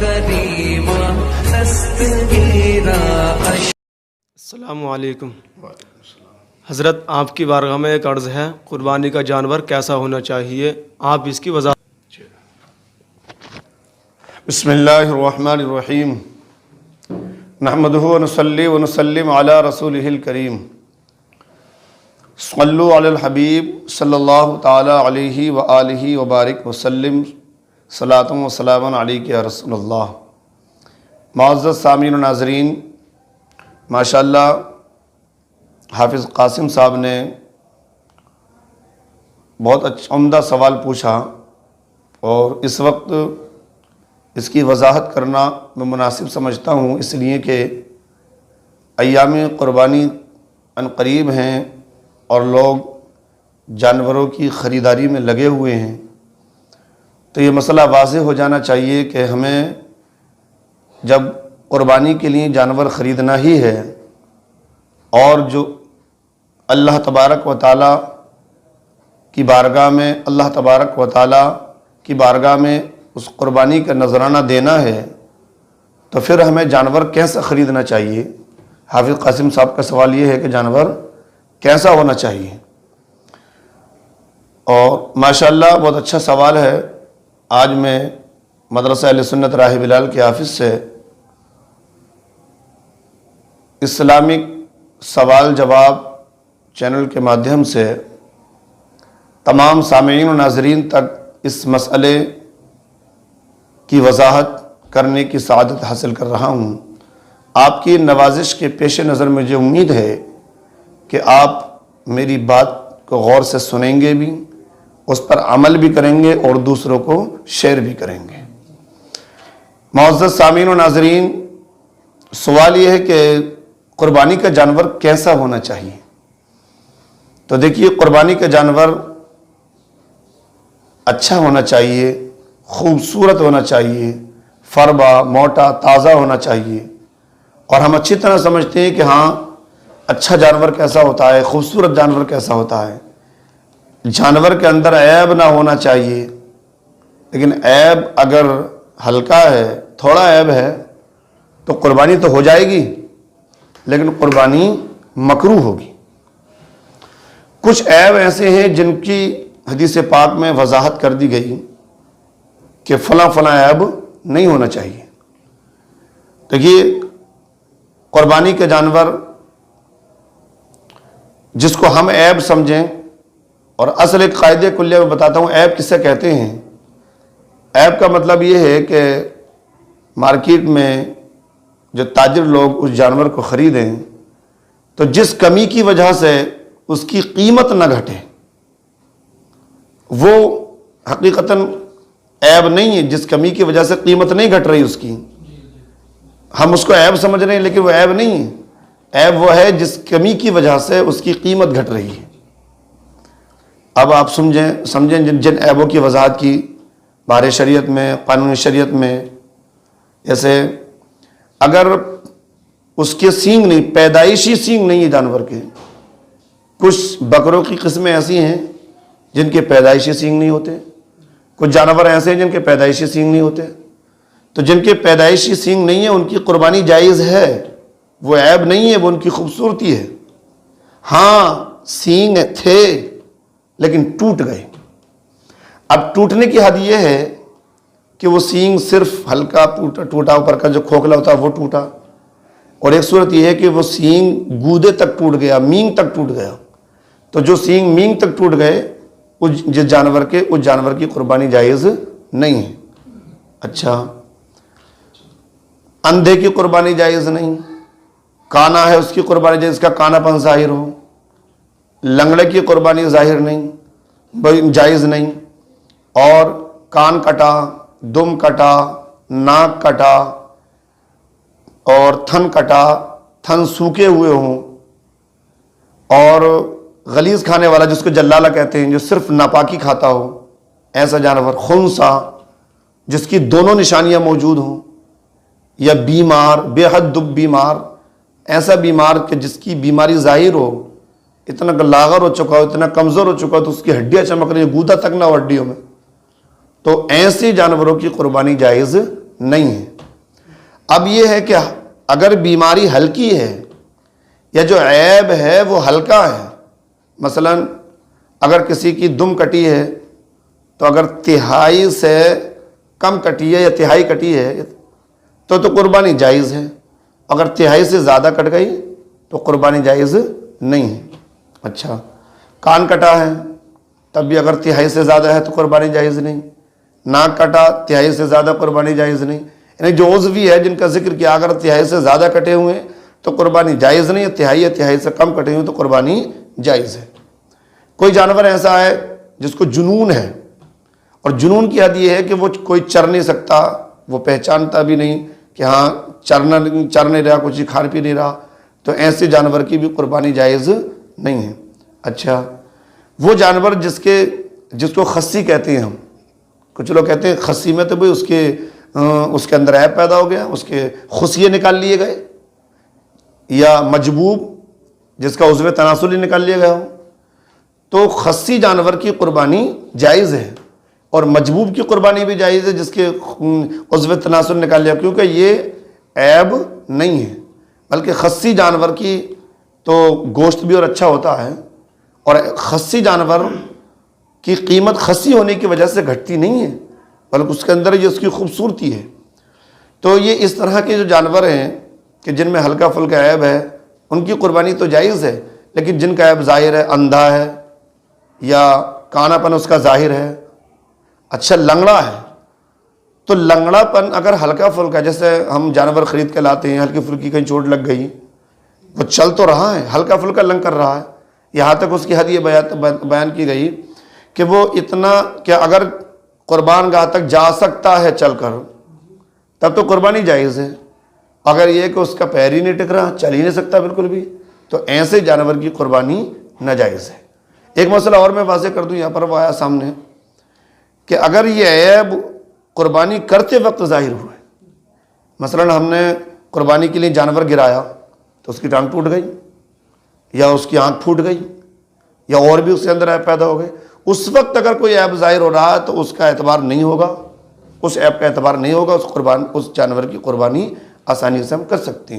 كريما نستجيرا. السلام علیکم حضرت، آپ کی بارگاہ میں ایک عرض ہے، قربانی کا جانور کیسا ہونا چاہیے؟ آپ اس کی وضاحت. بسم اللہ الرحمن الرحیم. نحمدہ ونصلی ونسلم علی رسولہ الکریم. صلو علی الحبیب صلی اللہ تعالی علیہ وآلہ وبارک وسلم. صلاۃ و سلام علیک یا رسول اللہ. معزز سامعین و ناظرین، ماشاءاللہ حافظ قاسم صاحب نے بہت عمدہ سوال پوچھا، اور اس وقت اس کی وضاحت کرنا میں مناسب سمجھتا ہوں، اس لیے کہ ایام قربانی ان قریب ہیں اور لوگ جانوروں کی خریداری میں لگے ہوئے ہیں. تو یہ مسئلہ واضح ہو جانا چاہیے کہ ہمیں جب قربانی کے لیے جانور خریدنا ہی ہے، اور جو اللہ تبارک و تعالیٰ کی بارگاہ میں اس قربانی کا نذرانہ دینا ہے، تو پھر ہمیں جانور کیسا خریدنا چاہیے؟ حافظ قاسم صاحب کا سوال یہ ہے کہ جانور کیسا ہونا چاہیے. اور ماشاءاللہ بہت اچھا سوال ہے. آج میں مدرسہ اہل سنت راہ بلال کے آفس سے اسلامک سوال جواب چینل کے مادھیم سے تمام سامعین و ناظرین تک اس مسئلے کی وضاحت کرنے کی سعادت حاصل کر رہا ہوں. آپ کی نوازش کے پیش نظر مجھے امید ہے کہ آپ میری بات کو غور سے سنیں گے بھی، اس پر عمل بھی کریں گے اور دوسروں کو شیئر بھی کریں گے. معزز سامعین و ناظرین، سوال یہ ہے کہ قربانی کا جانور کیسا ہونا چاہیے؟ تو دیکھیے، قربانی کا جانور اچھا ہونا چاہیے، خوبصورت ہونا چاہیے، فربا موٹا تازہ ہونا چاہیے. اور ہم اچھی طرح سمجھتے ہیں کہ ہاں، اچھا جانور کیسا ہوتا ہے، خوبصورت جانور کیسا ہوتا ہے. جانور کے اندر عیب نہ ہونا چاہیے، لیکن عیب اگر ہلکا ہے، تھوڑا عیب ہے، تو قربانی تو ہو جائے گی لیکن قربانی مکروہ ہوگی. کچھ عیب ایسے ہیں جن کی حدیث پاک میں وضاحت کر دی گئی کہ فلاں فلاں عیب نہیں ہونا چاہیے. دیکھیے، قربانی کے جانور جس کو ہم عیب سمجھیں، اور اصل ایک قاعدے کلیہ میں بتاتا ہوں عیب کسے کہتے ہیں. عیب کا مطلب یہ ہے کہ مارکیٹ میں جو تاجر لوگ اس جانور کو خریدیں تو جس کمی کی وجہ سے اس کی قیمت نہ گھٹے، وہ حقیقتاً عیب نہیں ہے. جس کمی کی وجہ سے قیمت نہیں گھٹ رہی اس کی، ہم اس کو عیب سمجھ رہے ہیں لیکن وہ عیب نہیں ہے. عیب وہ ہے جس کمی کی وجہ سے اس کی قیمت گھٹ رہی ہے. اب آپ سمجھیں جن عیبوں کی وضاحت کی بارے شریعت میں، قانون شریعت میں. جیسے اگر اس کے سینگ نہیں، پیدائشی سینگ نہیں ہے جانور کے. کچھ بکروں کی قسمیں ایسی ہیں جن کے پیدائشی سینگ نہیں ہوتے، کچھ جانور ایسے ہیں جن کے پیدائشی سینگ نہیں ہوتے. تو جن کے پیدائشی سینگ نہیں ہے ان کی قربانی جائز ہے، وہ عیب نہیں ہے، وہ ان کی خوبصورتی ہے. ہاں، سینگ تھے لیکن ٹوٹ گئے. اب ٹوٹنے کی حد یہ ہے کہ وہ سینگ صرف ہلکا ٹوٹا، اوپر کا جو کھوکھلا ہوتا ہے وہ ٹوٹا. اور ایک صورت یہ ہے کہ وہ سینگ گودے تک ٹوٹ گیا، مینگ تک ٹوٹ گیا. تو جو سینگ مینگ تک ٹوٹ گئے جس جانور کے، اس جانور کی قربانی جائز نہیں ہے. اچھا، اندھے کی قربانی جائز نہیں. کانا ہے اس کی قربانی جائز، اس کا کانا پن ظاہر ہو. لنگڑے کی قربانی ظاہر نہیں، جائز نہیں. اور کان کٹا، دم کٹا، ناک کٹا اور تھن کٹا، تھن سوکھے ہوئے ہوں، اور غلیظ کھانے والا جس کو جلالہ کہتے ہیں، جو صرف ناپاکی کھاتا ہو، ایسا جانور. خنثی جس کی دونوں نشانیاں موجود ہوں، یا بیمار، بے حد بیمار، ایسا بیمار کہ جس کی بیماری ظاہر ہو، اتنا لاغر ہو چکا ہو، اتنا کمزور ہو چکا ہو تو اس کی ہڈیاں چمک رہی ہیں، گودا تک نہ ہو ہڈیوں میں، تو ایسے جانوروں کی قربانی جائز نہیں ہے. اب یہ ہے کہ اگر بیماری ہلکی ہے یا جو عیب ہے وہ ہلکا ہے، مثلا اگر کسی کی دم کٹی ہے تو اگر تہائی سے کم کٹی ہے یا تہائی کٹی ہے تو قربانی جائز ہے، اگر تہائی سے زیادہ کٹ گئی تو قربانی جائز نہیں ہے۔ اچھا، کان کٹا ہے تب بھی اگر تہائی سے زیادہ ہے تو قربانی جائز نہیں، ناک کٹا تہائی سے زیادہ قربانی جائز نہیں، یعنی جو عضوی ہے جن کا ذکر کیا اگر تہائی سے زیادہ کٹے ہوئے ہیں تو قربانی جائز نہیں ہے، تہائی سے کم کٹے ہوئے تو قربانی جائز ہے۔ کوئی جانور ایسا ہے جس کو جنون ہے، اور جنون کی حد یہ ہے کہ وہ کوئی چر نہیں سکتا، وہ پہچانتا بھی نہیں کہ ہاں چر نہیں رہا، کچھ کھا پی نہیں رہا، تو ایسے جانور کی بھی قربانی جائز نہیں ہے۔ اچھا، وہ جانور جس کو خصی کہتے ہیں ہم، کچھ لوگ کہتے ہیں خصی میں تو بھئی اس کے اندر عیب پیدا ہو گیا، اس کے خصیے نکال لیے گئے، یا مجبوب جس کا عضو تناسلی نکال لیا گیا ہو، تو خصی جانور کی قربانی جائز ہے، اور مجبوب کی قربانی بھی جائز ہے جس کے عضو تناسل نکال لیا، کیونکہ یہ عیب نہیں ہے، بلکہ خصی جانور کی تو گوشت بھی اور اچھا ہوتا ہے، اور خصی جانور کی قیمت خصی ہونے کی وجہ سے گھٹتی نہیں ہے، بلکہ اس کے اندر یہ اس کی خوبصورتی ہے۔ تو یہ اس طرح کے جو جانور ہیں کہ جن میں ہلکا پھلکا عیب ہے ان کی قربانی تو جائز ہے، لیکن جن کا عیب ظاہر ہے، اندھا ہے یا کانا پن اس کا ظاہر ہے، اچھا لنگڑا ہے، تو لنگڑا پن اگر ہلکا پھلکا، جیسے ہم جانور خرید کے لاتے ہیں، ہلکی پھلکی کہیں چوٹ لگ گئی، وہ چل تو رہا ہے، ہلکا پھلکا لنگ کر رہا ہے، یہاں تک اس کی حد یہ بیان کی گئی کہ وہ اتنا کہ اگر قربان گاہ تک جا سکتا ہے چل کر تب تو قربانی جائز ہے، اگر یہ کہ اس کا پیر ہی نہیں ٹک رہا، چل ہی نہیں سکتا بالکل بھی، تو ایسے جانور کی قربانی ناجائز ہے۔ ایک مسئلہ اور میں واضح کر دوں، یہاں پر وہ آیا سامنے کہ اگر یہ عیب قربانی کرتے وقت ظاہر ہوا ہے، مثلا ہم نے قربانی کے لیے جانور گرایا تو اس کی ٹانگ ٹوٹ گئی یا اس کی آنکھ پھوٹ گئی یا اور بھی اس کے اندر عیب پیدا ہو گئے، اس وقت اگر کوئی عیب ظاہر ہو رہا ہے تو اس کا اعتبار نہیں ہوگا، اس عیب کا اعتبار نہیں ہوگا، اس جانور کی قربانی آسانی سے ہم کر سکتے ہیں۔